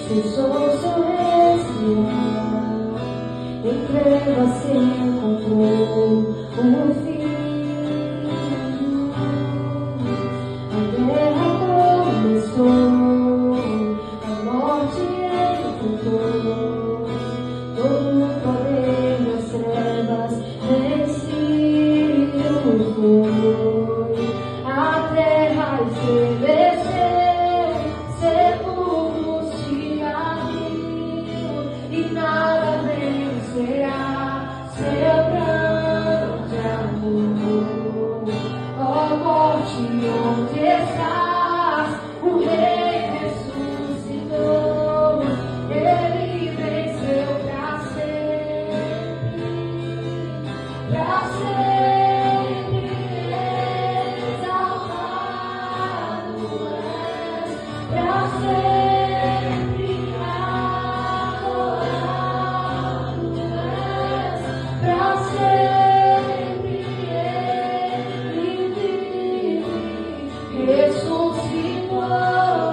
cessou seu respirar, em trevas se encontrou o fim. A guerra começou, a morte enfrentou, todo o poder das trevas vencido foi. A terra estremeceu, sepulcros se abriu, e nada vencerá seu plano de amor. Ó morte, onde estás? O Rei ressuscitou, ele venceu pra sempre, pra sempre exaltado és, pra sempre adorado és, pra sempre ele vive, ressuscitou.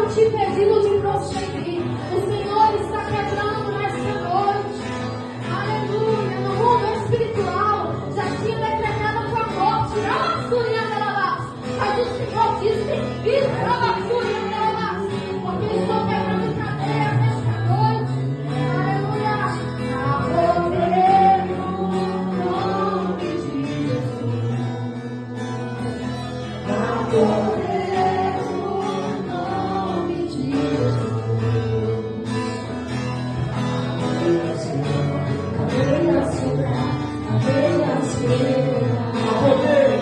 não te impedindo de prosseguir. O Senhor está quebrando nesta noite. Aleluia. No mundo espiritual já tinha decretado a tua morte. Mas o Senhor disse: vida, porque eu estou quebrando cadeias nesta noite. Aleluia. Há poder no nome de Jesus. Há poder no nome de Jesus. Cadeias quebrar, cadeias quebrar. Há poder.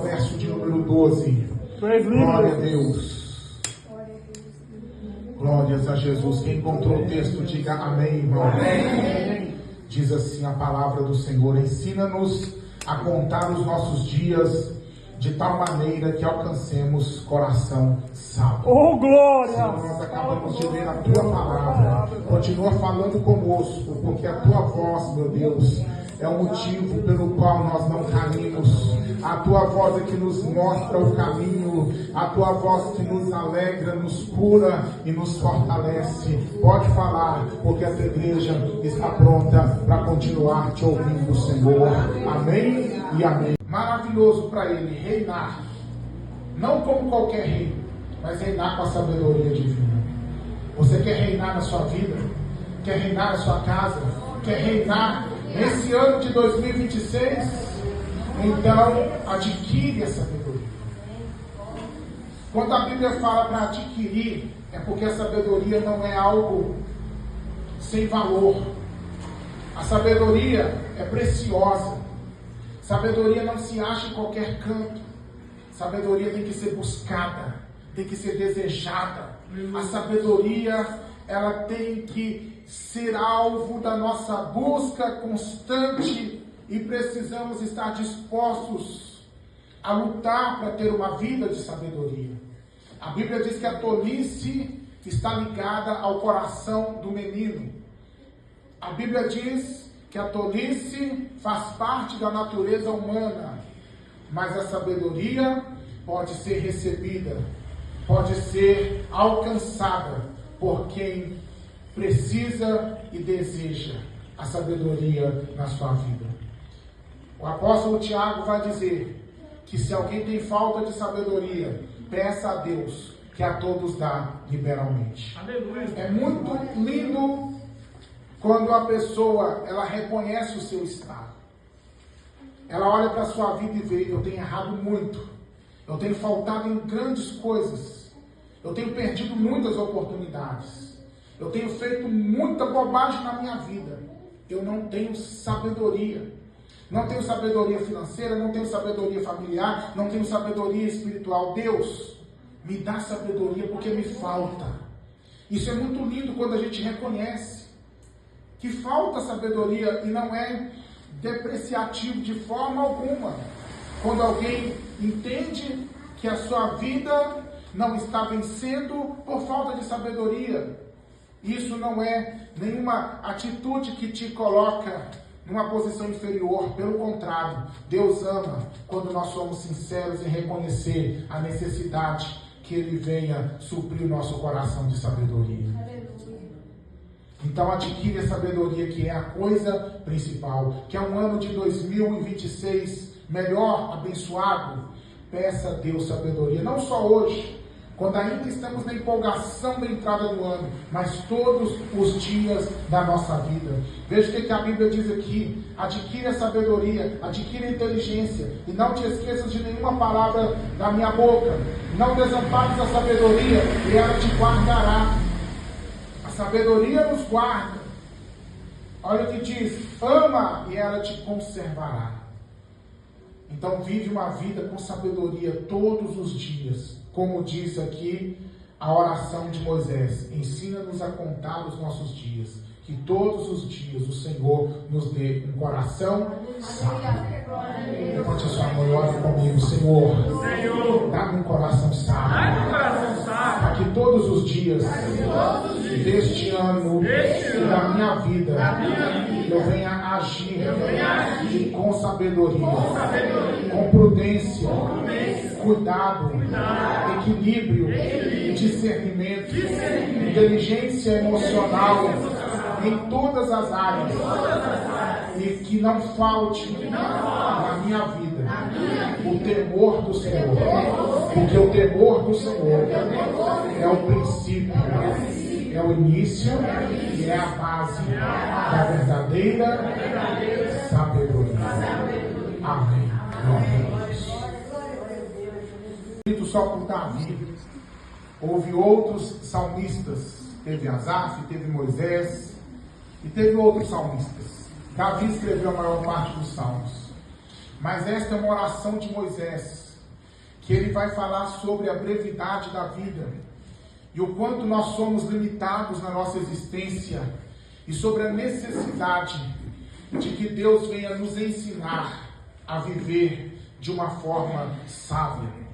Verso de número 12. Glória a Deus. Glórias a Jesus. Quem encontrou o texto, diga amém, irmão. Amém. Diz assim a palavra do Senhor: ensina-nos a contar os nossos dias de tal maneira que alcancemos coração sábio. Oh, glória! Senhor, nós acabamos de ler a tua palavra. Continua falando conosco, porque a tua voz, meu Deus, é o motivo pelo qual nós não caímos. A tua voz é que nos mostra o caminho. A tua voz que nos alegra, nos cura e nos fortalece. Pode falar, porque a tua igreja está pronta para continuar te ouvindo, Senhor. Amém e amém. Maravilhoso para ele reinar, não como qualquer rei, mas reinar com a sabedoria divina. Você quer reinar na sua vida? Quer reinar na sua casa? Quer reinar Nesse ano de 2026, então, adquire a sabedoria. Quando a Bíblia fala para adquirir, é porque a sabedoria não é algo sem valor. A sabedoria é preciosa. Sabedoria não se acha em qualquer canto. Sabedoria tem que ser buscada, tem que ser desejada. A sabedoria, ela tem que ser alvo da nossa busca constante e precisamos estar dispostos a lutar para ter uma vida de sabedoria. A Bíblia diz que a tolice está ligada ao coração do menino. A Bíblia diz que a tolice faz parte da natureza humana, mas a sabedoria pode ser recebida, pode ser alcançada por quem precisa e deseja a sabedoria na sua vida. O apóstolo Tiago vai dizer que se alguém tem falta de sabedoria, peça a Deus, que a todos dá liberalmente. Aleluia. É muito lindo quando a pessoa, ela reconhece o seu estado. Ela olha para a sua vida e vê: eu tenho errado muito, eu tenho faltado em grandes coisas, eu tenho perdido muitas oportunidades, eu tenho feito muita bobagem na minha vida, eu não tenho sabedoria. Não tenho sabedoria financeira, não tenho sabedoria familiar, não tenho sabedoria espiritual. Deus, me dá sabedoria porque me falta. Isso é muito lindo quando a gente reconhece que falta sabedoria e não é depreciativo de forma alguma. Quando alguém entende que a sua vida não está vencendo por falta de sabedoria, isso não é nenhuma atitude que te coloca numa posição inferior. Pelo contrário, Deus ama quando nós somos sinceros em reconhecer a necessidade que Ele venha suprir o nosso coração de sabedoria. Então adquire a sabedoria, que é a coisa principal. Que é um ano de 2026 melhor, abençoado. Peça a Deus sabedoria, não só hoje, quando ainda estamos na empolgação da entrada do ano, mas todos os dias da nossa vida. Veja o que a Bíblia diz aqui: adquire a sabedoria, adquire a inteligência, e não te esqueças de nenhuma palavra da minha boca. Não desampares a sabedoria, e ela te guardará. A sabedoria nos guarda. Olha o que diz: ama, e ela te conservará. Então vive uma vida com sabedoria todos os dias. Como diz aqui a oração de Moisés: ensina-nos a contar os nossos dias, que todos os dias o Senhor nos dê um coração sábio. Levante a sua mão e ore comigo: Senhor, dá-me um coração sábio, para que todos os dias deste ano e da minha vida eu venha agir com sabedoria, com prudência, cuidado, equilíbrio, discernimento, inteligência emocional em todas as áreas, e que não falte na minha vida o temor do Senhor, porque o temor do Senhor é o princípio, é o início e é a base da verdadeira sabedoria. Amém. Glória a Deus. Só por Davi, houve outros salmistas, teve Asaf, teve Moisés e teve outros salmistas. Davi escreveu a maior parte dos salmos, mas esta é uma oração de Moisés, que ele vai falar sobre a brevidade da vida e o quanto nós somos limitados na nossa existência, e sobre a necessidade de que Deus venha nos ensinar a viver de uma forma sábia.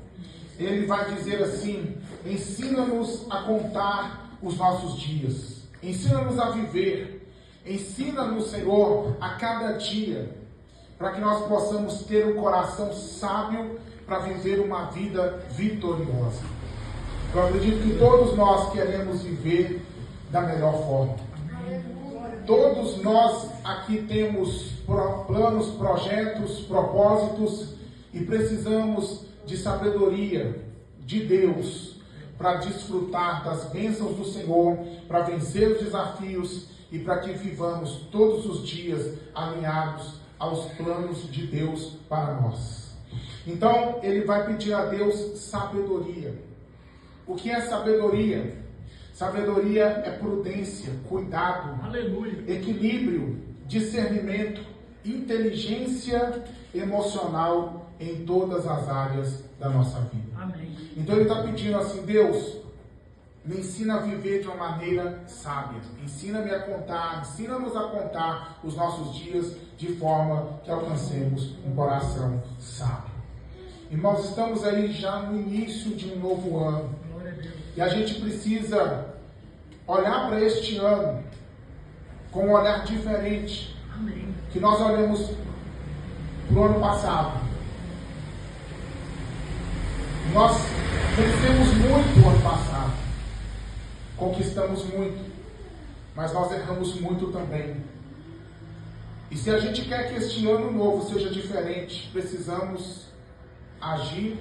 Ele vai dizer assim: ensina-nos a contar os nossos dias, ensina-nos a viver, ensina-nos, Senhor, a cada dia, para que nós possamos ter um coração sábio para viver uma vida vitoriosa. Eu acredito que todos nós queremos viver da melhor forma. Todos nós aqui temos planos, projetos, propósitos, e precisamos de sabedoria de Deus para desfrutar das bênçãos do Senhor, para vencer os desafios e para que vivamos todos os dias alinhados aos planos de Deus para nós. Então, ele vai pedir a Deus sabedoria. O que é sabedoria? Sabedoria é prudência, cuidado, Aleluia. equilíbrio, discernimento, inteligência emocional em todas as áreas da nossa vida. Amém. Então ele está pedindo assim: Deus, me ensina a viver de uma maneira sábia, ensina-me a contar, ensina-nos a contar os nossos dias de forma que alcancemos um coração sábio. Irmãos, estamos aí já no início de um novo ano. Glória a Deus. E a gente precisa olhar para este ano com um olhar diferente Amém. que nós olhamos para o ano passado. Nós vencemos muito o ano passado, conquistamos muito, mas nós erramos muito também. E se a gente quer que este ano novo seja diferente, precisamos agir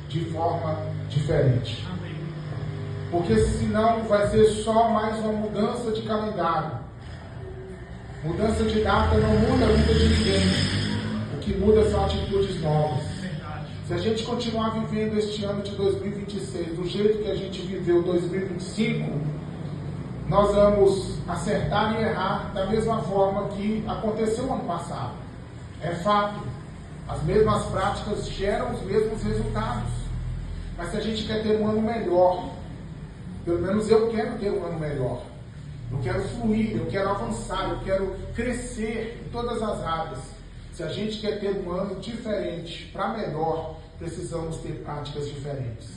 de forma diferente. Amém. Porque senão vai ser só mais uma mudança de calendário. Mudança de data não muda a vida de ninguém. O que muda são atitudes novas. Verdade. Se a gente continuar vivendo este ano de 2026 do jeito que a gente viveu 2025, nós vamos acertar e errar da mesma forma que aconteceu no ano passado. É fato. As mesmas práticas geram os mesmos resultados. Mas se a gente quer ter um ano melhor, pelo menos eu quero ter um ano melhor. Eu quero fluir, eu quero avançar, eu quero crescer em todas as áreas. Se a gente quer ter um ano diferente, para melhor, precisamos ter práticas diferentes.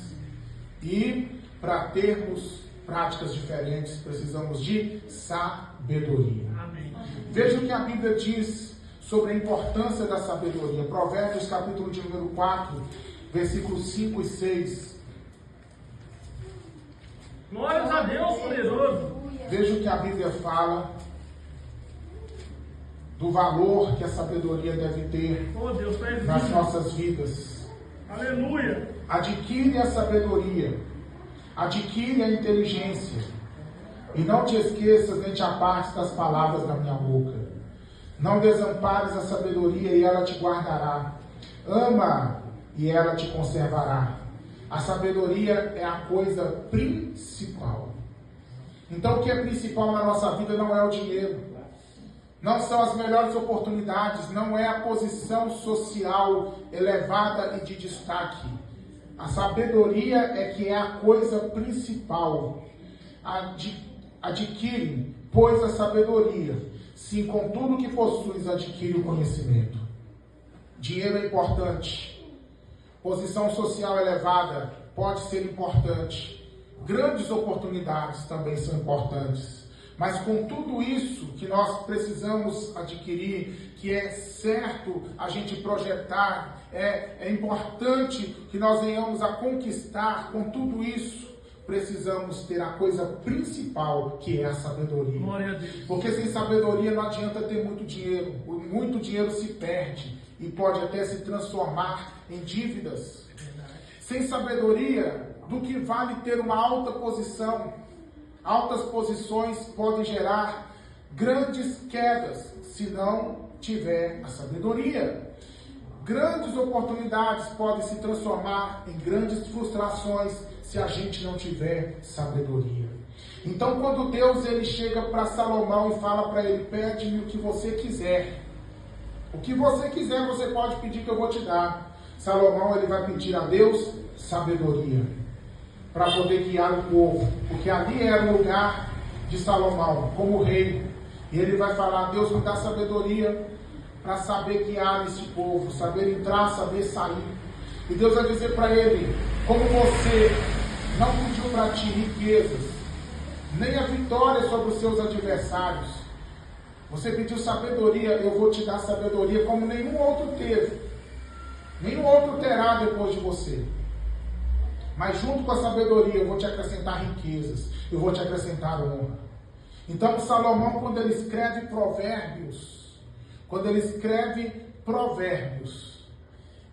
E para termos práticas diferentes, precisamos de sabedoria. Amém. Veja o que a Bíblia diz sobre a importância da sabedoria. Provérbios, capítulo de número 4, versículos 5 e 6. Glórias a Deus, poderoso. Veja o que a Bíblia fala do valor que a sabedoria deve ter Oh, Deus, tu és nas vivo. nossas vidas. Aleluia. Adquire a sabedoria, adquire a inteligência, e não te esqueças nem te apartes das palavras da minha boca. Não desampares a sabedoria e ela te guardará. Ama e ela te conservará. A sabedoria é a coisa principal. Então, o que é principal na nossa vida não é o dinheiro, não são as melhores oportunidades, não é a posição social elevada e de destaque. A sabedoria é que é a coisa principal. Adquire, pois, a sabedoria. Sim, com tudo que possuis, adquire o conhecimento. Dinheiro é importante. Posição social elevada pode ser importante. Grandes oportunidades também são importantes. Mas com tudo isso que nós precisamos adquirir, que é certo a gente projetar, é importante que nós venhamos a conquistar, com tudo isso, precisamos ter a coisa principal, que é a sabedoria. Glória a Deus. Porque sem sabedoria não adianta ter muito dinheiro. Muito dinheiro se perde e pode até se transformar em dívidas. Sem sabedoria, do que vale ter uma alta posição? Altas posições podem gerar grandes quedas se não tiver a sabedoria. Grandes oportunidades podem se transformar em grandes frustrações se a gente não tiver sabedoria. Então, quando Deus ele chega para Salomão e fala para ele: pede-me o que você quiser. O que você quiser, você pode pedir que eu vou te dar. Salomão ele vai pedir a Deus sabedoria para poder guiar o povo, porque ali era o lugar de Salomão como rei. E ele vai falar: Deus, me dá sabedoria para saber guiar esse povo, saber entrar, saber sair. E Deus vai dizer para ele: como você não pediu para ti riquezas, nem a vitória sobre os seus adversários, você pediu sabedoria, eu vou te dar sabedoria como nenhum outro teve, nenhum outro terá depois de você. Mas junto com a sabedoria eu vou te acrescentar riquezas, eu vou te acrescentar honra. Então Salomão, quando ele escreve Provérbios,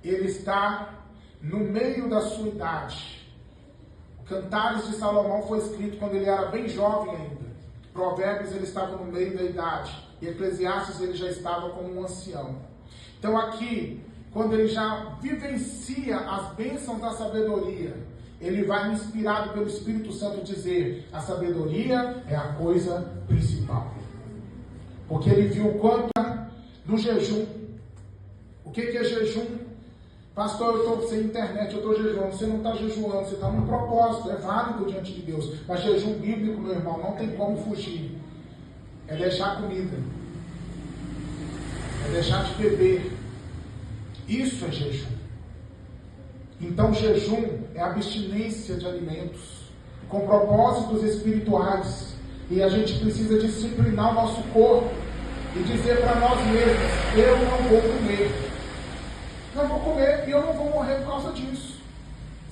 ele está no meio da sua idade. O Cantares de Salomão foi escrito quando ele era bem jovem ainda. Provérbios ele estava no meio da idade. E Eclesiastes ele já estava como um ancião. Então aqui, quando ele já vivencia as bênçãos da sabedoria, ele vai inspirado pelo Espírito Santo dizer: a sabedoria é a coisa principal. Porque ele viu o quanto do jejum. O que é jejum? Pastor, eu estou sem internet, eu estou jejuando. Você não está jejuando, você está num propósito, é válido diante de Deus. Mas jejum bíblico, meu irmão, não tem como fugir. É deixar comida. É deixar de beber. Isso é jejum. Então jejum é abstinência de alimentos com propósitos espirituais. E a gente precisa disciplinar o nosso corpo e dizer para nós mesmos: eu não vou comer. Não vou comer e eu não vou morrer por causa disso.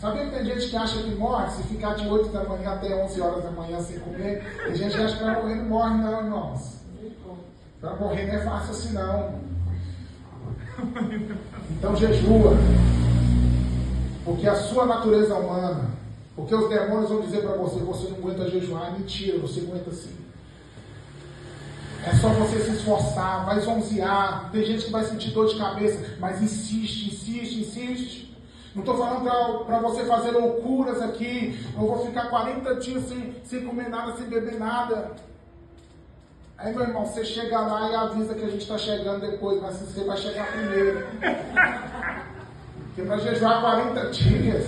Sabia que tem gente que acha que morre se ficar de 8 da manhã até 11 horas da manhã sem comer? Tem gente que acha que vai morrer, não morre não, irmãos. Para morrer não é fácil assim não. Então jejua. Porque a sua natureza humana, porque os demônios vão dizer para você: você não aguenta jejuar. É mentira, você aguenta sim. É só você se esforçar, vai zonzear. Tem gente que vai sentir dor de cabeça, mas insiste, insiste, insiste. Não estou falando para você fazer loucuras aqui. Eu vou ficar 40 dias sem comer nada, sem beber nada. Aí, meu irmão, você chega lá e avisa que a gente está chegando depois, mas você vai chegar primeiro. Porque para jejuar 40 dias,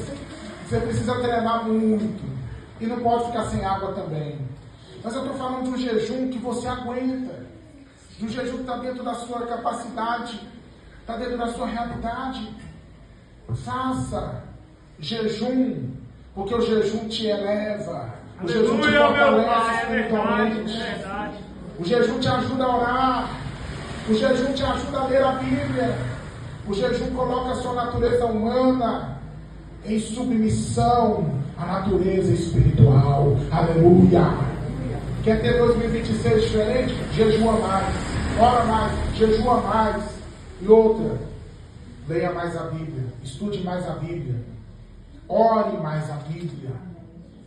você precisa treinar muito. E não pode ficar sem água também. Mas eu estou falando de um jejum que você aguenta. De um jejum que está dentro da sua capacidade. Está dentro da sua realidade. Faça jejum. Porque o jejum te eleva. O jejum te fortalece espiritualmente. O jejum te ajuda a orar. O jejum te ajuda a ler a Bíblia. O jejum coloca a sua natureza humana em submissão à natureza espiritual. Aleluia! Quer ter 2026 diferente? Jejua mais, ora mais, jejua mais. E outra, leia mais a Bíblia, estude mais a Bíblia, ore mais a Bíblia,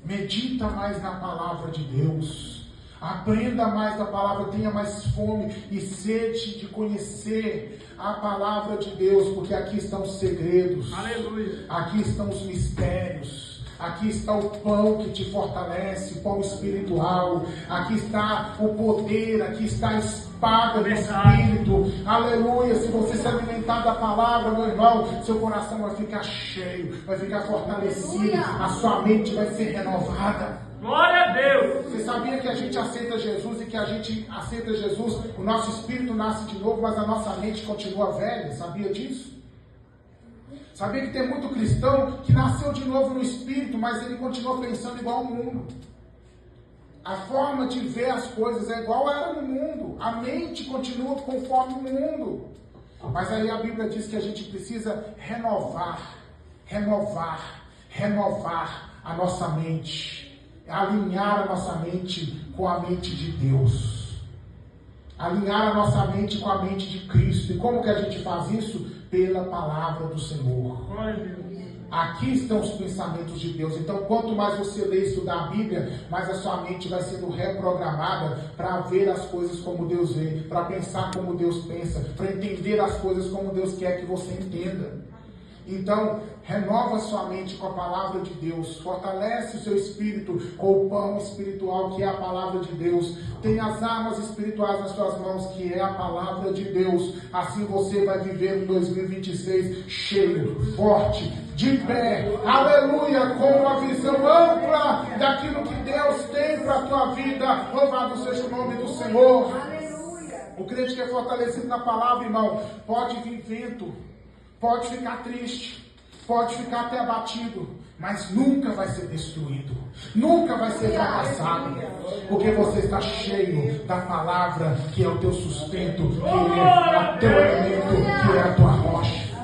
medita mais na palavra de Deus, aprenda mais da palavra, tenha mais fome e sede de conhecer a palavra de Deus, porque aqui estão os segredos. Aleluia. Aqui estão os mistérios. Aqui está o pão que te fortalece, pão espiritual. Aqui está o poder, aqui está a espada do Espírito. Aleluia! Se você se alimentar da palavra, meu irmão, seu coração vai ficar cheio, vai ficar fortalecido, a sua mente vai ser renovada. Glória a Deus! Você sabia que a gente aceita Jesus e que a gente aceita Jesus, o nosso espírito nasce de novo, mas a nossa mente continua velha? Sabia disso? Sabia que tem muito cristão que nasceu de novo no espírito, mas ele continua pensando igual ao mundo. A forma de ver as coisas é igual era no mundo. A mente continua conforme o mundo. Mas aí a Bíblia diz que a gente precisa renovar a nossa mente. Alinhar a nossa mente com a mente de Deus. Alinhar a nossa mente com a mente de Cristo. E como que a gente faz isso? Pela palavra do Senhor. Aqui estão os pensamentos de Deus. Então, quanto mais você lê e estudar a Bíblia, mais a sua mente vai sendo reprogramada para ver as coisas como Deus vê, para pensar como Deus pensa, para entender as coisas como Deus quer que você entenda. Então, renova sua mente com a palavra de Deus, fortalece o seu espírito com o pão espiritual que é a palavra de Deus. Tem as armas espirituais nas suas mãos que é a palavra de Deus. Assim você vai viver um 2026 cheio, forte, de pé, aleluia, com uma visão ampla daquilo que Deus tem para a tua vida. Louvado seja o nome do Senhor. O crente que é fortalecido na palavra, irmão, pode vir vento, pode ficar triste, pode ficar até abatido, mas nunca vai ser destruído, nunca vai ser fracassado, porque você está cheio da palavra que é o teu sustento, que é o teu alimento, que é a tua rocha.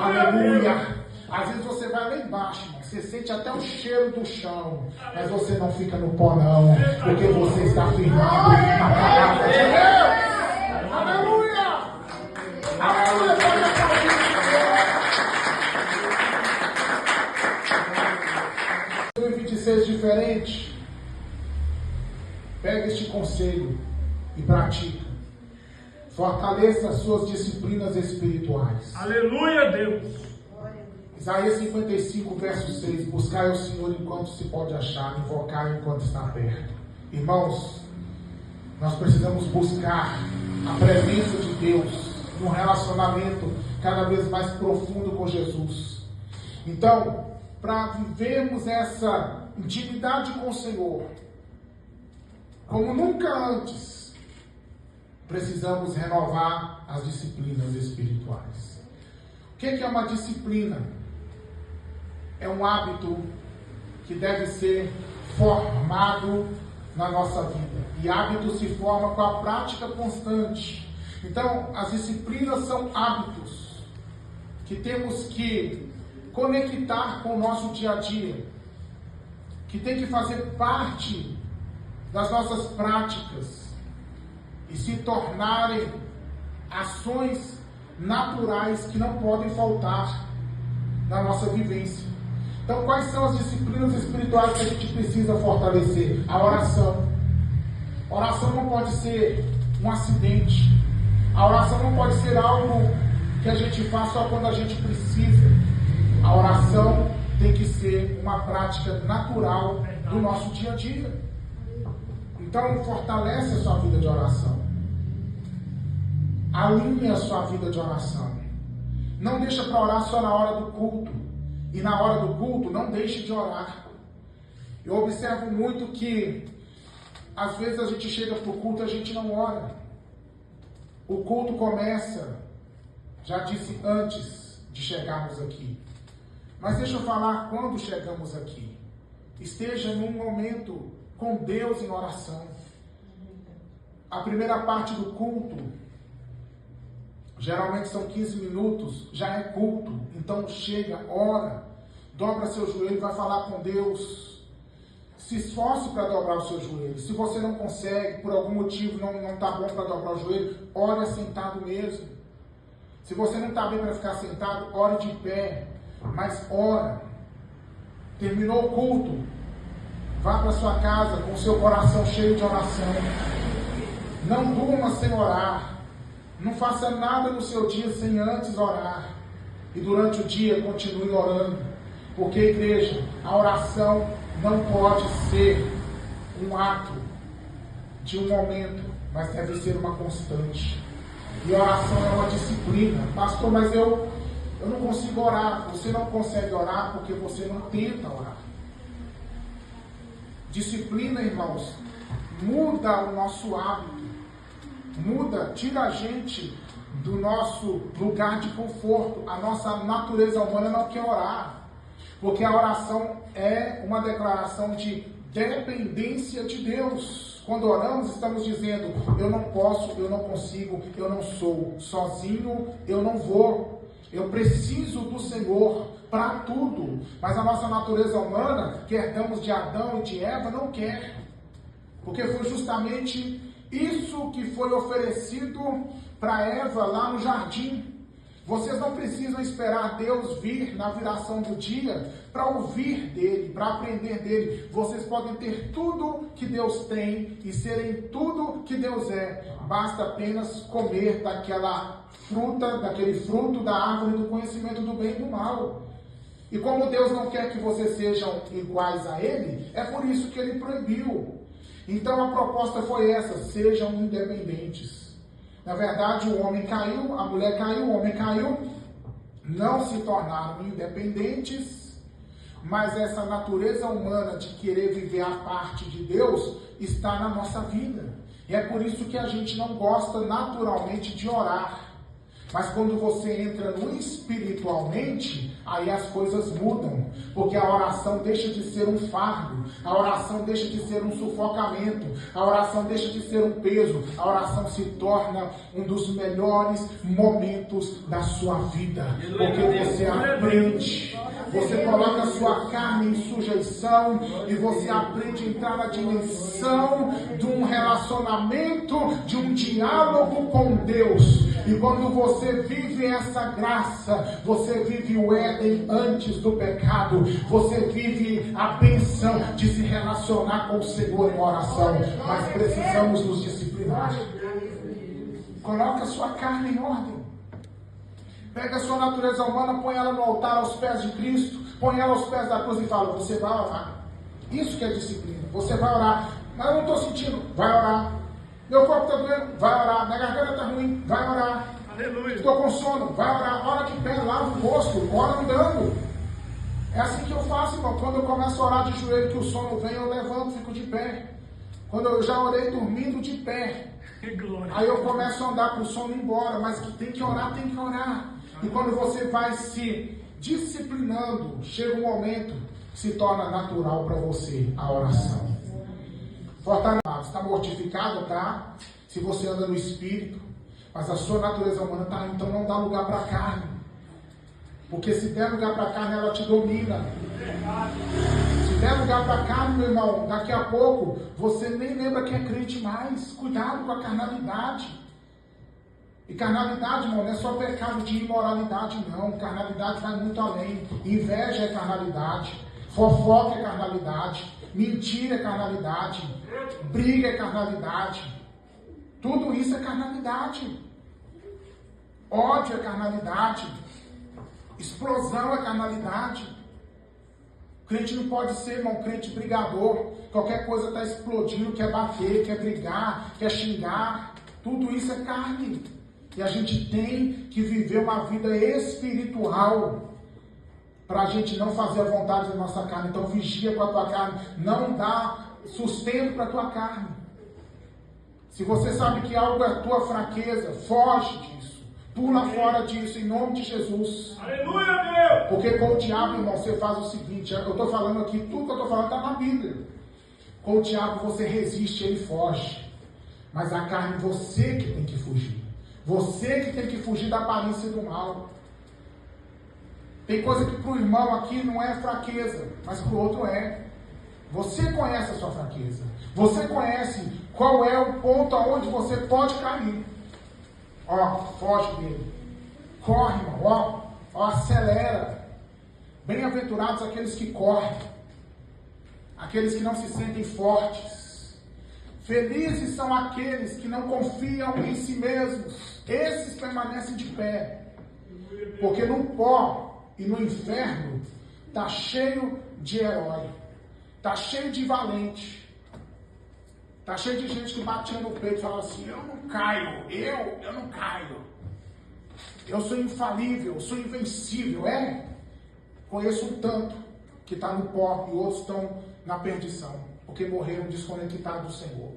Aleluia! Às vezes você vai lá embaixo, você sente até o cheiro do chão, mas você não fica no pó não, porque você está firmado na palavra de Deus. Aleluia! Aleluia! 2026 diferente. Pega este conselho e pratica. Fortaleça as suas disciplinas espirituais. Aleluia, Deus. Isaías 55, verso 6. Buscai ao Senhor enquanto se pode achar, invocai enquanto está perto. Irmãos, nós precisamos buscar a presença de Deus num relacionamento cada vez mais profundo com Jesus. Então, para vivermos essa intimidade com o Senhor, como nunca antes, precisamos renovar as disciplinas espirituais. O que é uma disciplina? É um hábito que deve ser formado na nossa vida. E hábito se forma com a prática constante. Então, as disciplinas são hábitos que temos que conectar com o nosso dia a dia, que tem que fazer parte das nossas práticas e se tornarem ações naturais que não podem faltar na nossa vivência. Então, quais são as disciplinas espirituais que a gente precisa fortalecer? A oração. A oração não pode ser um acidente. A oração não pode ser algo que a gente faz só quando a gente precisa. A oração tem que ser uma prática natural do nosso dia a dia. Então, fortalece a sua vida de oração. Alinhe a sua vida de oração. Não deixa para orar só na hora do culto. E na hora do culto, não deixe de orar. Eu observo muito que, às vezes, a gente chega para o culto e a gente não ora. O culto começa, já disse antes de chegarmos aqui. Mas deixa eu falar quando chegamos aqui. Esteja num momento com Deus em oração. A primeira parte do culto, geralmente são 15 minutos, já é culto. Então chega, ora, dobra seu joelho e vai falar com Deus. Se esforce para dobrar o seu joelho. Se você não consegue, por algum motivo não está bom para dobrar o joelho, ore sentado mesmo. Se você não está bem para ficar sentado, ore de pé. Mas ora. Terminou o culto, vá para sua casa com o seu coração cheio de oração. Não durma sem orar. Não faça nada no seu dia sem antes orar. E durante o dia continue orando. Porque, igreja, a oração não pode ser um ato de um momento, mas deve ser uma constante. E a oração é uma disciplina. Pastor, mas eu não consigo orar. Você não consegue orar porque você não tenta orar. Disciplina, irmãos, muda o nosso hábito. Muda, tira a gente do nosso lugar de conforto. A nossa natureza humana não quer orar. Porque a oração é uma declaração de dependência de Deus. Quando oramos, estamos dizendo: eu não posso, eu não consigo, eu não sou. Sozinho eu não vou. Eu preciso do Senhor para tudo. Mas a nossa natureza humana, que herdamos de Adão e de Eva, não quer. Porque foi justamente isso que foi oferecido para Eva lá no jardim. Vocês não precisam esperar Deus vir na viração do dia para ouvir dele, para aprender dele. Vocês podem ter tudo que Deus tem e serem tudo que Deus é. Basta apenas comer daquele fruto da árvore do conhecimento do bem e do mal. E como Deus não quer que vocês sejam iguais a ele, é por isso que ele proibiu. Então a proposta foi essa: sejam independentes. Na verdade, o homem caiu, a mulher caiu, o homem caiu, não se tornaram independentes, mas essa natureza humana de querer viver a parte de Deus está na nossa vida. E é por isso que a gente não gosta naturalmente de orar. Mas quando você entra no espiritualmente, aí as coisas mudam. Porque a oração deixa de ser um fardo. A oração deixa de ser um sufocamento. A oração deixa de ser um peso. A oração se torna um dos melhores momentos da sua vida. Porque você aprende. Você coloca a sua carne em sujeição e você aprende a entrar na dimensão de um relacionamento, de um diálogo com Deus. E quando você vive essa graça, você vive o Éden antes do pecado. Você vive a bênção de se relacionar com o Senhor em oração, mas precisamos nos disciplinar. Coloque a sua carne em ordem. Pega a sua natureza humana, põe ela no altar aos pés de Cristo, põe ela aos pés da cruz e fala: você vai orar. Isso que é disciplina. Você vai orar. Mas eu não estou sentindo. Vai orar. Meu corpo está doendo. Vai orar. Minha garganta está ruim. Vai orar. Aleluia. Estou com sono. Vai orar. Ora de pé, lava o rosto. Ora andando. É assim que eu faço, irmão. Quando eu começo a orar de joelho, que o sono vem, eu levanto, fico de pé. Quando eu já orei dormindo de pé, aí eu começo a andar para o sono ir embora. Mas que tem que orar, tem que orar. E quando você vai se disciplinando, chega um momento que se torna natural para você a oração. Fortaleza, está mortificado, tá? Se você anda no Espírito, mas a sua natureza humana tá, então não dá lugar para a carne. Porque se der lugar para a carne, ela te domina. Se der lugar para a carne, meu irmão, daqui a pouco, você nem lembra que é crente mais. Cuidado com a carnalidade. E carnalidade, irmão, não é só pecado de imoralidade, não. Carnalidade vai muito além. Inveja é carnalidade. Fofoca é carnalidade. Mentira é carnalidade. Briga é carnalidade. Tudo isso é carnalidade. Ódio é carnalidade. Explosão é carnalidade. Crente não pode ser, irmão, crente brigador. Qualquer coisa está explodindo, quer bater, quer brigar, quer xingar. Tudo isso é carne. E a gente tem que viver uma vida espiritual para a gente não fazer a vontade da nossa carne. Então vigia com a tua carne. Não dá sustento para a tua carne. Se você sabe que algo é tua fraqueza, foge disso. Pula fora disso em nome de Jesus. Aleluia, Deus! Porque com o diabo, irmão, você faz o seguinte. Eu estou falando aqui, tudo que eu estou falando está na Bíblia. Com o diabo você resiste, ele foge. Mas a carne, você que tem que fugir. Você que tem que fugir da aparência do mal. Tem coisa que para o irmão aqui não é fraqueza, mas para o outro é. Você conhece a sua fraqueza. Você conhece qual é o ponto aonde você pode cair. Ó, foge dele. Corre, irmão. Ó, acelera. Bem-aventurados aqueles que correm. Aqueles que não se sentem fortes. Felizes são aqueles que não confiam em si mesmos. Esses permanecem de pé. Porque no pó e no inferno está cheio de herói. Está cheio de valente. Está cheio de gente que batia no peito e falava assim: eu não caio, eu não caio. Eu sou infalível, eu sou invencível. Conheço um tanto que está no pó e outros estão na perdição. Porque morreram desconectados do Senhor.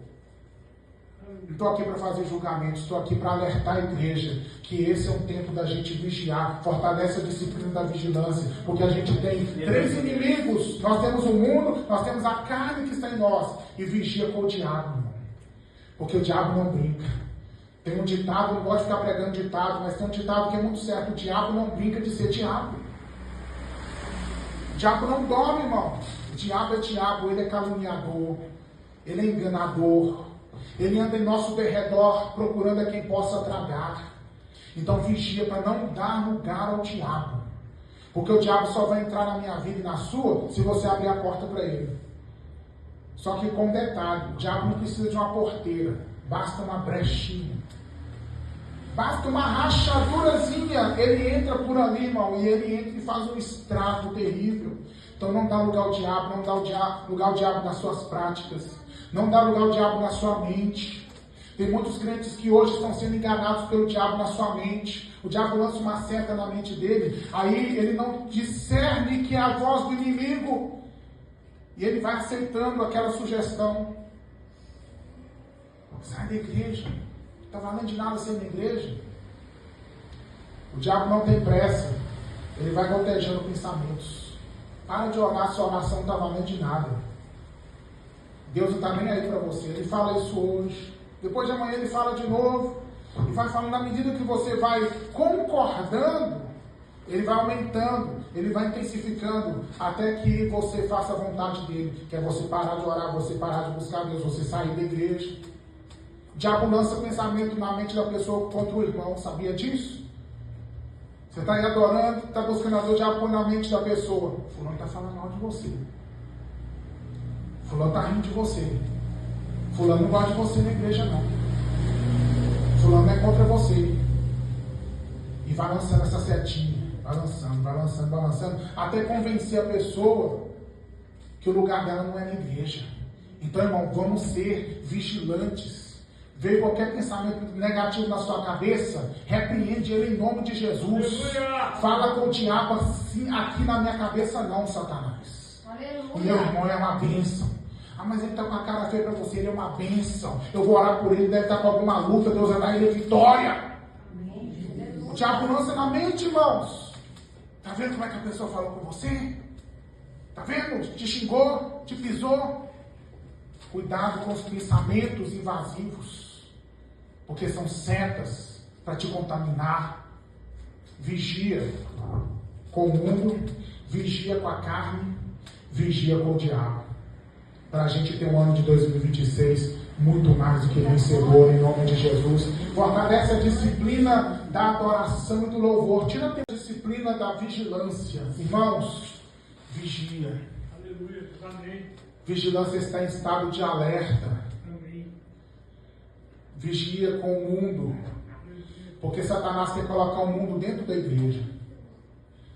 Não estou aqui para fazer julgamentos, estou aqui para alertar a igreja que esse é um tempo da gente vigiar. Fortalece a disciplina da vigilância, porque a gente tem 3 inimigos. Nós temos o mundo, nós temos a carne que está em nós, e vigia com o diabo, irmão. Porque o diabo não brinca. Tem um ditado, não gosto de ficar pregando ditado, mas tem um ditado que é muito certo: o diabo não brinca de ser diabo. O diabo não dorme, irmão. O diabo é diabo, ele é caluniador, ele é enganador. Ele anda em nosso derredor procurando a quem possa tragar. Então vigia para não dar lugar ao diabo. Porque o diabo só vai entrar na minha vida e na sua se você abrir a porta para ele. Só que com detalhe: o diabo não precisa de uma porteira. Basta uma brechinha. Basta uma rachadurazinha. Ele entra por ali, irmão. E ele entra e faz um estrago terrível. Então não dá lugar ao diabo. Não dá lugar ao diabo nas suas práticas. Não dá lugar ao diabo na sua mente. Tem muitos crentes que hoje estão sendo enganados pelo diabo na sua mente. O diabo lança uma seta na mente dele, aí ele não discerne que é a voz do inimigo. E ele vai aceitando aquela sugestão. Sai da igreja. Não está valendo de nada ser na igreja. O diabo não tem pressa. Ele vai gotejando pensamentos. Para de orar, sua oração não está valendo de nada. Deus não está nem aí para você. Ele fala isso hoje. Depois de amanhã ele fala de novo. E vai falando, na medida que você vai concordando, ele vai aumentando, ele vai intensificando, até que você faça a vontade dele. Que é você parar de orar, você parar de buscar Deus, você sair da igreja. O diabo lança pensamento na mente da pessoa contra o irmão. Sabia disso? Você está aí adorando, está buscando a Deus, o diabo põe na mente da pessoa: fulano está falando mal de você. Fulano está rindo de você. Fulano não gosta de você na igreja, não. Fulano é contra você. E vai lançando essa setinha. Vai lançando, até convencer a pessoa que o lugar dela não é na igreja. Então, irmão, vamos ser vigilantes. Veio qualquer pensamento negativo na sua cabeça, repreende ele em nome de Jesus. Aleluia. Fala com o diabo assim, aqui na minha cabeça não, Satanás. Aleluia. O meu irmão é uma bênção. Ah, mas ele está com a cara feia para você, ele é uma bênção. Eu vou orar por ele, deve estar com alguma luta, Deus vai dar ele a vitória. O diabo lança na mente, irmãos. Está vendo como é que a pessoa falou com você? Está vendo? Te xingou, te pisou. Cuidado com os pensamentos invasivos, porque são setas para te contaminar. Vigia com o mundo, vigia com a carne, vigia com o diabo. Para a gente ter um ano de 2026 muito mais do que vencedor, em nome de Jesus. Fortalece a disciplina da adoração e do louvor. Tira a disciplina da vigilância. Irmãos, vigia. Aleluia. Amém. Vigilância está em estado de alerta. Amém. Vigia com o mundo. Porque Satanás quer colocar o mundo dentro da igreja.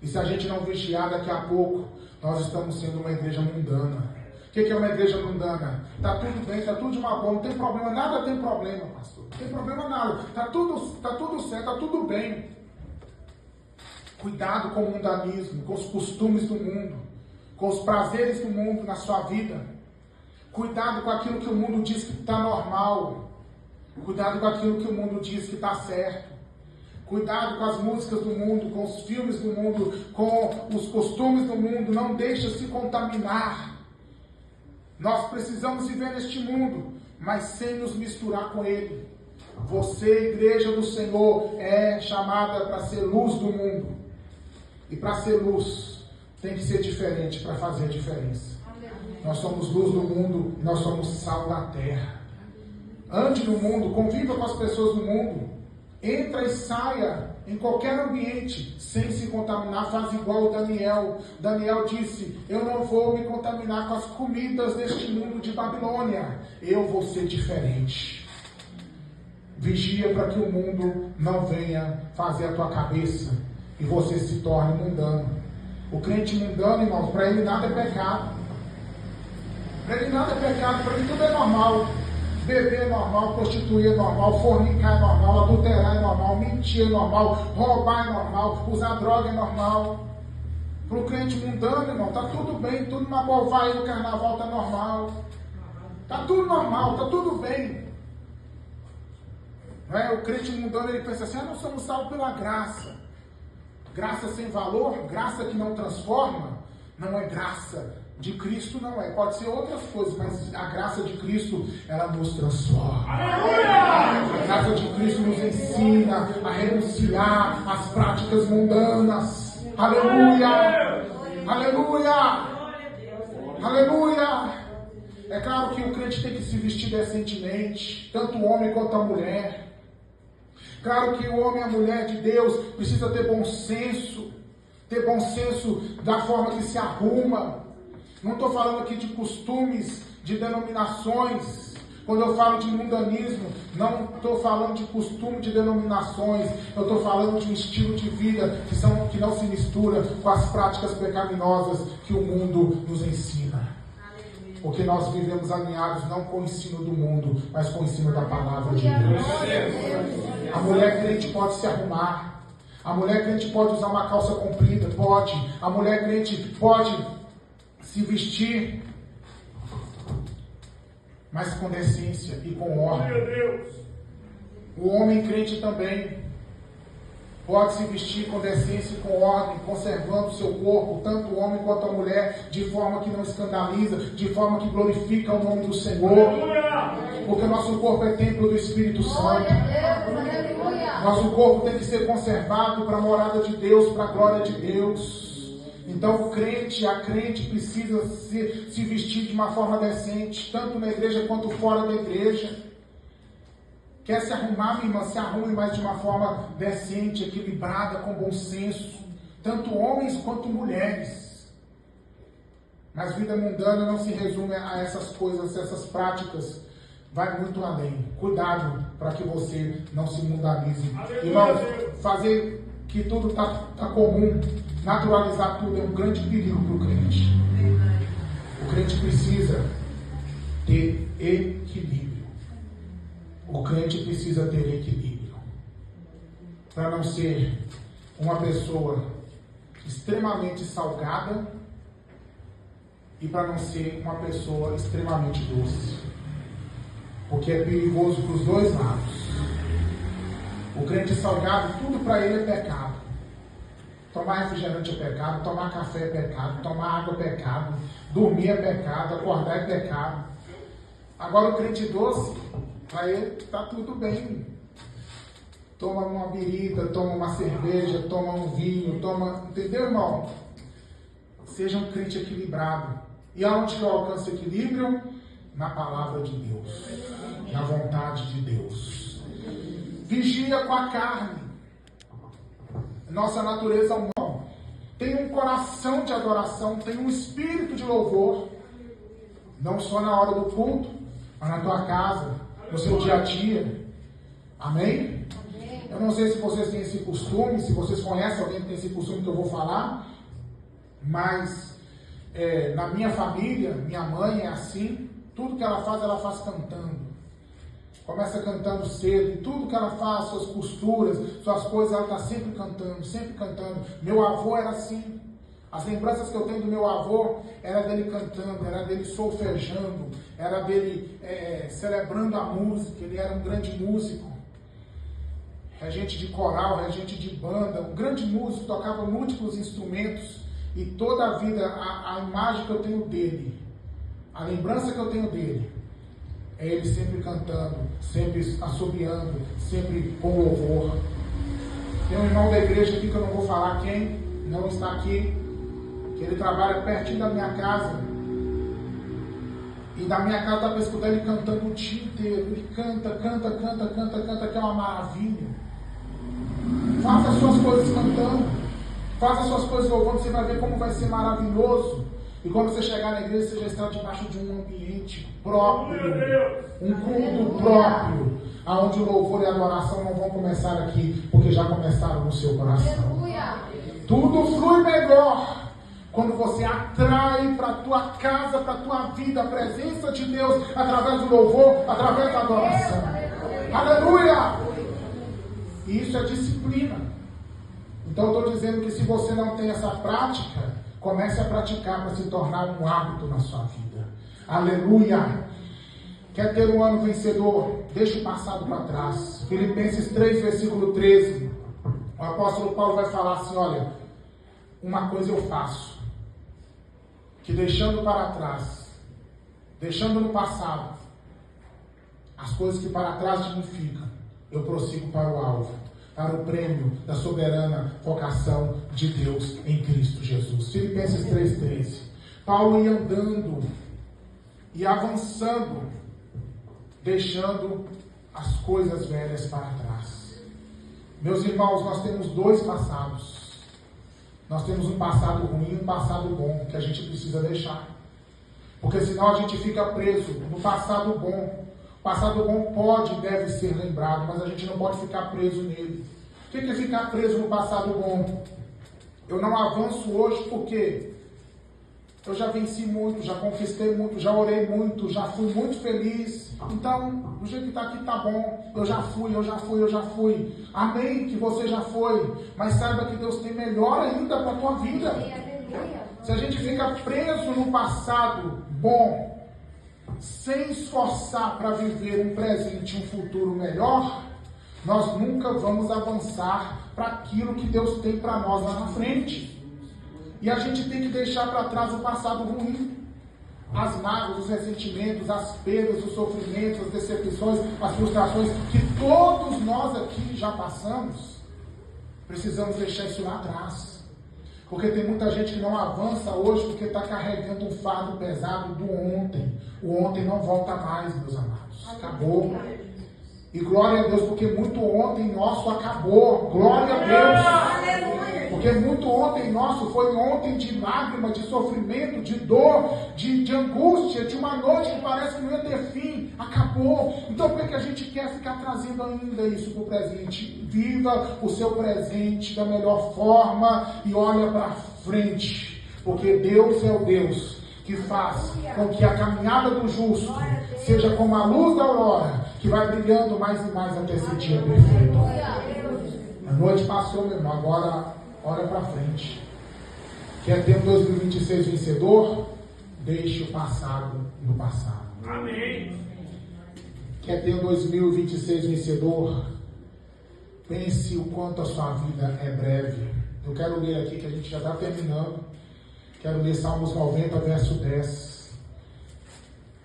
E se a gente não vigiar, daqui a pouco, nós estamos sendo uma igreja mundana. O que é uma igreja mundana? Está tudo bem, está tudo de uma boa, não tem problema, nada tem problema, pastor. Não tem problema nada. Está tudo certo, está tudo bem. Cuidado com o mundanismo, com os costumes do mundo, com os prazeres do mundo na sua vida. Cuidado com aquilo que o mundo diz que está normal. Cuidado com aquilo que o mundo diz que está certo. Cuidado com as músicas do mundo, com os filmes do mundo, com os costumes do mundo. Não deixe se contaminar. Nós precisamos viver neste mundo, mas sem nos misturar com ele. Você, igreja do Senhor, é chamada para ser luz do mundo. E para ser luz, tem que ser diferente para fazer a diferença. Nós somos luz do mundo e nós somos sal da terra. Ande no mundo, conviva com as pessoas do mundo. Entra e saia em qualquer ambiente sem se contaminar. Faz igual o Daniel. Daniel disse: eu não vou me contaminar com as comidas deste mundo de Babilônia. Eu vou ser diferente. Vigia para que o mundo não venha fazer a tua cabeça e você se torne mundano. O crente mundano, irmãos, para ele nada é pecado. Para ele nada é pecado, para ele tudo é normal. Beber é normal, prostituir é normal, fornicar é normal, adulterar é normal, mentir é normal, roubar é normal, usar droga é normal. Para o crente mundano, irmão, está tudo bem, tudo na boa, vai no carnaval, está normal. Está tudo normal, está tudo bem. Não é? O crente mundano, ele pensa assim: nós somos salvos pela graça. Graça sem valor, graça que não transforma, não é graça. De Cristo não é, pode ser outras coisas, mas a graça de Cristo, ela nos transforma. A graça de Cristo nos ensina a renunciar às práticas mundanas. Aleluia! Aleluia! Aleluia! É claro que o crente tem que se vestir decentemente, tanto o homem quanto a mulher. Claro que o homem e a mulher de Deus precisa ter bom senso da forma que se arruma. Não estou falando aqui de costumes, de denominações. Quando eu falo de mundanismo, não estou falando de costume de denominações. Eu estou falando de um estilo de vida que não se mistura com as práticas pecaminosas que o mundo nos ensina. Porque nós vivemos alinhados não com o ensino do mundo, mas com o ensino da palavra de Deus. A mulher crente pode se arrumar. A mulher crente pode usar uma calça comprida, pode. A mulher crente pode se vestir, mas com decência e com ordem. O homem crente também pode se vestir com decência e com ordem, conservando o seu corpo, tanto o homem quanto a mulher, de forma que não escandaliza, de forma que glorifica o nome do Senhor. Porque nosso corpo é templo do Espírito Santo. Nosso corpo tem que ser conservado para a morada de Deus, para a glória de Deus. Então o crente, a crente precisa se vestir de uma forma decente, tanto na igreja quanto fora da igreja. Quer se arrumar, minha irmã? Se arrume, mas de uma forma decente, equilibrada, com bom senso. Tanto homens quanto mulheres. Mas vida mundana não se resume a essas coisas, essas práticas. Vai muito além. Cuidado para que você não se mundanize. Irmãos, fazer que tudo tá comum, naturalizar tudo é um grande perigo para o crente. O crente precisa ter equilíbrio. O crente precisa ter equilíbrio. Para não ser uma pessoa extremamente salgada e para não ser uma pessoa extremamente doce. Porque é perigoso para os dois lados. O crente salgado, tudo para ele é pecado. Tomar refrigerante é pecado, tomar café é pecado, tomar água é pecado, dormir é pecado, acordar é pecado. Agora o crente doce, para ele está tudo bem. Toma uma birita, toma uma cerveja, toma um vinho, entendeu, irmão? Seja um crente equilibrado. E aonde que eu alcanço equilíbrio? Na palavra de Deus, na vontade de Deus. Vigia com a carne. Nossa natureza humana tem um coração de adoração, tem um espírito de louvor, não só na hora do culto, mas na tua casa, no seu dia a dia. Amém? Eu não sei se vocês têm esse costume, se vocês conhecem alguém que tem esse costume que eu vou falar, mas na minha família, minha mãe é assim. Tudo que ela faz cantando. Começa cantando cedo. Tudo que ela faz, suas costuras, suas coisas, ela está sempre cantando, sempre cantando. Meu avô era assim. As lembranças que eu tenho do meu avô era dele cantando, era dele solfejando, era dele celebrando a música. Ele era um grande músico. Regente de coral, regente de banda, um grande músico, tocava múltiplos instrumentos. E toda a vida, a imagem que eu tenho dele, a lembrança que eu tenho dele, é ele sempre cantando, sempre assobiando, sempre com louvor. Tem um irmão da igreja aqui que eu não vou falar quem, não está aqui, que ele trabalha pertinho da minha casa. E da minha casa dá para escutar ele cantando o dia inteiro. Ele canta, que é uma maravilha. Faça as suas coisas cantando, faça as suas coisas louvando, você vai ver como vai ser maravilhoso. E quando você chegar na igreja, você já está debaixo de um ambiente próprio, um culto próprio, onde o louvor e a adoração não vão começar aqui, porque já começaram no seu coração. Tudo flui melhor quando você atrai para a tua casa, para a tua vida, a presença de Deus, através do louvor, através da adoração. Aleluia! E isso é disciplina. Então eu estou dizendo que se você não tem essa prática, comece a praticar para se tornar um hábito na sua vida. Aleluia! Quer ter um ano vencedor? Deixa o passado para trás. Filipenses 3, versículo 13. O apóstolo Paulo vai falar assim, olha, uma coisa eu faço, que deixando para trás, deixando no passado, as coisas que para trás de mim ficam, eu prossigo para o alvo, para o prêmio da soberana vocação de Deus em Cristo Jesus. Filipenses 3,13. Paulo ia andando e avançando, deixando as coisas velhas para trás. Meus irmãos, nós temos dois passados. Nós temos um passado ruim e um passado bom que a gente precisa deixar. Porque senão a gente fica preso no passado bom. O passado bom pode e deve ser lembrado, mas a gente não pode ficar preso nele. O que é ficar preso no passado bom? Eu não avanço hoje porque eu já venci muito, já conquistei muito, já orei muito, já fui muito feliz. Então, do jeito que está aqui está bom. Eu já fui. Amém que você já foi. Mas saiba que Deus tem melhor ainda para a tua vida. Se a gente fica preso no passado bom, sem esforçar para viver um presente, um futuro melhor, nós nunca vamos avançar para aquilo que Deus tem para nós lá na frente. E a gente tem que deixar para trás o passado ruim, as mágoas, os ressentimentos, as perdas, os sofrimentos, as decepções, as frustrações que todos nós aqui já passamos. Precisamos deixar isso lá atrás. Porque tem muita gente que não avança hoje porque está carregando um fardo pesado do ontem. O ontem não volta mais, meus amados. Acabou. E glória a Deus, porque muito ontem nosso acabou. Glória a Deus. Porque muito ontem nosso foi ontem de lágrima, de sofrimento, de dor, de angústia, de uma noite que parece que não ia ter fim, acabou. Então por que a gente quer ficar trazendo ainda isso para o presente? Viva o seu presente da melhor forma e olha para frente, porque Deus é o Deus que faz com que a caminhada do justo seja como a luz da aurora, que vai brilhando mais e mais até esse dia perfeito. A noite passou, meu irmão, agora olha para frente. Quer ter um 2026 vencedor? Deixe o passado no passado. Amém. Quer ter um 2026 vencedor? Pense o quanto a sua vida é breve. Eu quero ler aqui, que a gente já está terminando. Quero ler Salmos 90, verso 10.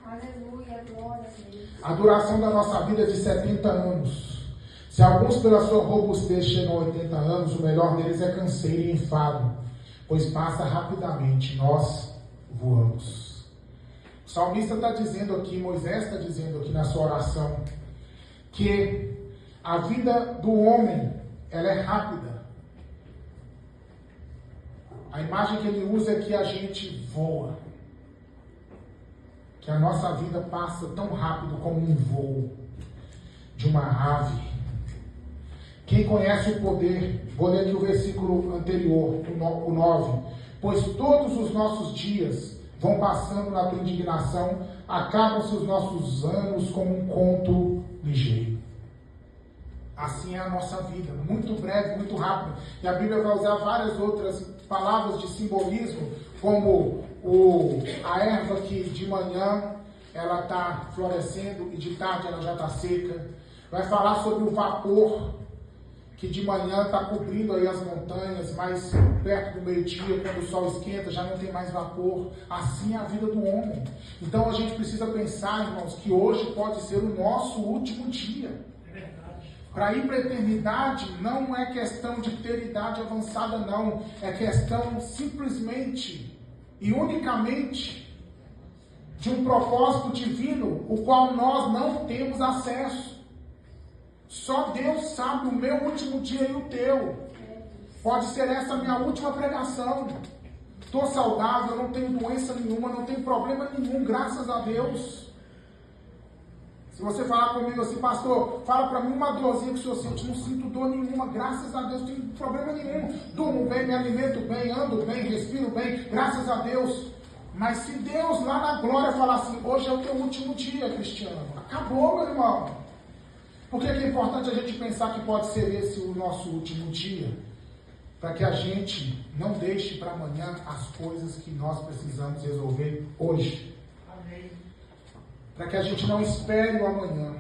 Aleluia, glória a Deus. A duração da nossa vida é de 70 anos. Se alguns pela sua robustez chegam a 80 anos, o melhor deles é canseiro e enfado, pois passa rapidamente, nós voamos. O salmista está dizendo aqui, Moisés está dizendo aqui na sua oração, que a vida do homem, ela é rápida. A imagem que ele usa é que a gente voa. Que a nossa vida passa tão rápido como um voo de uma ave. Quem conhece o poder, vou ler aqui o versículo anterior, o 9. Pois todos os nossos dias vão passando na tua indignação, acabam-se os nossos anos como um conto ligeiro. Assim é a nossa vida, muito breve, muito rápido. E a Bíblia vai usar várias outras palavras de simbolismo, como a erva que de manhã ela está florescendo e de tarde ela já está seca. Vai falar sobre o vapor que de manhã está cobrindo aí as montanhas, mas perto do meio-dia, quando o sol esquenta, já não tem mais vapor. Assim é a vida do homem. Então a gente precisa pensar, irmãos, que hoje pode ser o nosso último dia. Para ir para a eternidade não é questão de ter idade avançada, não. É questão simplesmente e unicamente de um propósito divino, o qual nós não temos acesso. Só Deus sabe o meu último dia e o teu. Pode ser essa a minha última pregação. Estou saudável, não tenho doença nenhuma, não tenho problema nenhum, graças a Deus. Se você falar comigo assim, pastor, fala para mim uma dorzinha que o senhor sente, não sinto dor nenhuma, graças a Deus, não tenho problema nenhum. Durmo bem, me alimento bem, ando bem, respiro bem, graças a Deus. Mas se Deus lá na glória falar assim, hoje é o teu último dia, Cristiano, acabou, meu irmão. Por que é importante a gente pensar que pode ser esse o nosso último dia? Para que a gente não deixe para amanhã as coisas que nós precisamos resolver hoje. Amém. Para que a gente não espere o amanhã.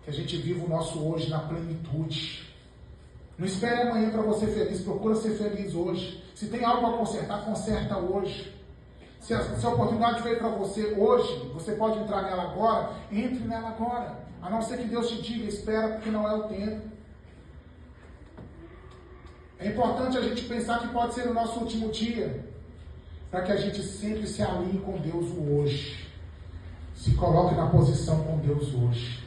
Que a gente viva o nosso hoje na plenitude. Não espere amanhã para você ser feliz. Procura ser feliz hoje. Se tem algo a consertar, conserta hoje. Se a oportunidade veio para você hoje, você pode entrar nela agora, entre nela agora. A não ser que Deus te diga, espera, porque não é o tempo. É importante a gente pensar que pode ser o nosso último dia, para que a gente sempre se alinhe com Deus hoje. Se coloque na posição com Deus hoje.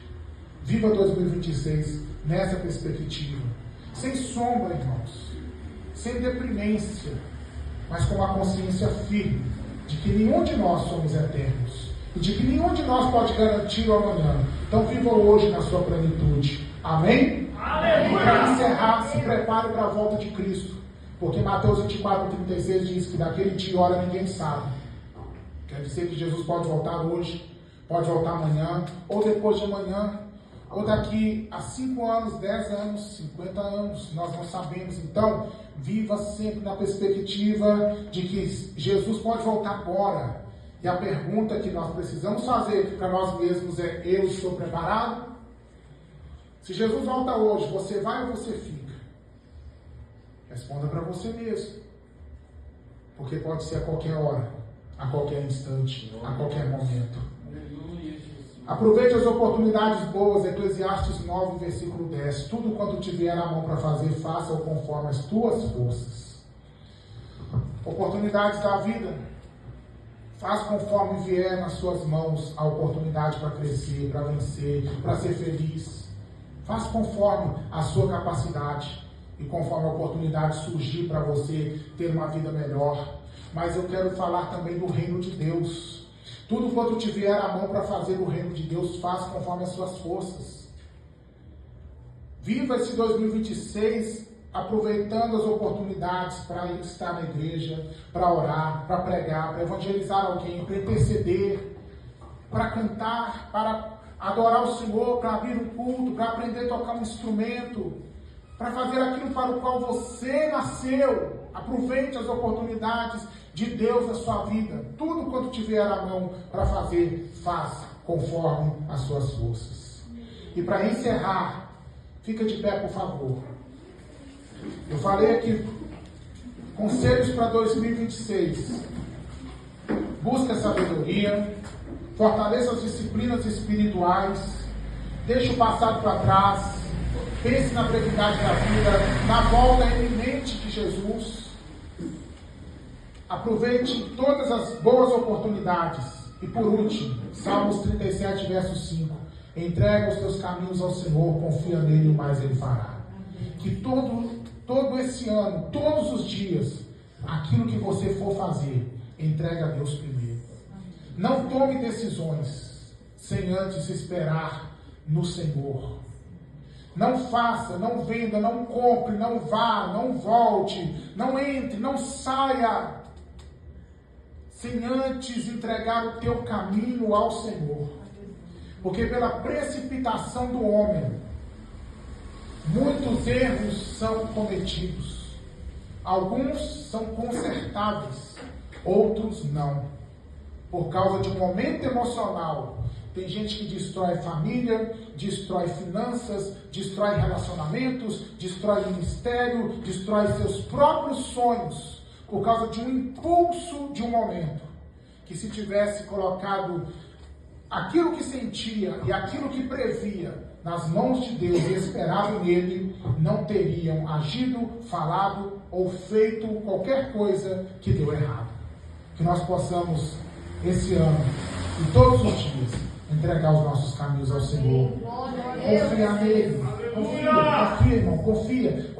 Viva 2026 nessa perspectiva. Sem sombra, irmãos. Sem deprimência, mas com uma consciência firme de que nenhum de nós somos eternos. E de que nenhum de nós pode garantir o amanhã. Então viva hoje na sua plenitude. Amém? Aleluia! E para encerrar, se prepare para a volta de Cristo. Porque Mateus 24:36 diz que daquele dia e hora ninguém sabe. Quer dizer que Jesus pode voltar hoje, pode voltar amanhã, ou depois de amanhã, ou daqui a 5 anos, 10 anos, 50 anos, nós não sabemos. Então, viva sempre na perspectiva de que Jesus pode voltar agora. E a pergunta que nós precisamos fazer para nós mesmos é: eu estou preparado? Se Jesus volta hoje, você vai ou você fica? Responda para você mesmo. Porque pode ser a qualquer hora, a qualquer instante, a qualquer momento. Aproveite as oportunidades boas, Eclesiastes 9, versículo 10. Tudo quanto te vier na mão para fazer, faça-o conforme as tuas forças. Oportunidades da vida. Faz conforme vier nas suas mãos a oportunidade para crescer, para vencer, para ser feliz. Faz conforme a sua capacidade. e conforme a oportunidade surgir para você ter uma vida melhor. Mas eu quero falar também do reino de Deus. Tudo quanto te vier à mão para fazer o reino de Deus, faça conforme as suas forças. Viva esse 2026 aproveitando as oportunidades para estar na igreja, para orar, para pregar, para evangelizar alguém, para interceder, para cantar, para adorar o Senhor, para abrir um culto, para aprender a tocar um instrumento, para fazer aquilo para o qual você nasceu. Aproveite as oportunidades de Deus na sua vida. Tudo quanto tiver à mão para fazer, faça conforme as suas forças. E para encerrar, fica de pé, por favor. Eu falei aqui, conselhos para 2026. Busque a sabedoria, fortaleça as disciplinas espirituais, deixe o passado para trás, pense na brevidade da vida, na volta iminente de Jesus. Aproveite todas as boas oportunidades. E por último, Salmos 37, verso 5. Entrega os teus caminhos ao Senhor, confia nele e o mais ele fará. Que todo esse ano, todos os dias, aquilo que você for fazer, entregue a Deus primeiro. Não tome decisões sem antes esperar no Senhor. Não faça, não venda, não compre, não vá, não volte, não entre, não saia, sem antes entregar o teu caminho ao Senhor. Porque pela precipitação do homem, muitos erros são cometidos. Alguns são consertáveis, outros não. Por causa de um momento emocional. Tem gente que destrói família, destrói finanças, destrói relacionamentos, destrói ministério, destrói seus próprios sonhos, por causa de um impulso de um momento. Que se tivesse colocado aquilo que sentia e aquilo que previa nas mãos de Deus e esperado nele, não teriam agido, falado ou feito qualquer coisa que deu errado. Que nós possamos, esse ano e todos os dias, entregar os nossos caminhos ao Senhor. Confia nele. Confia, irmão, confia.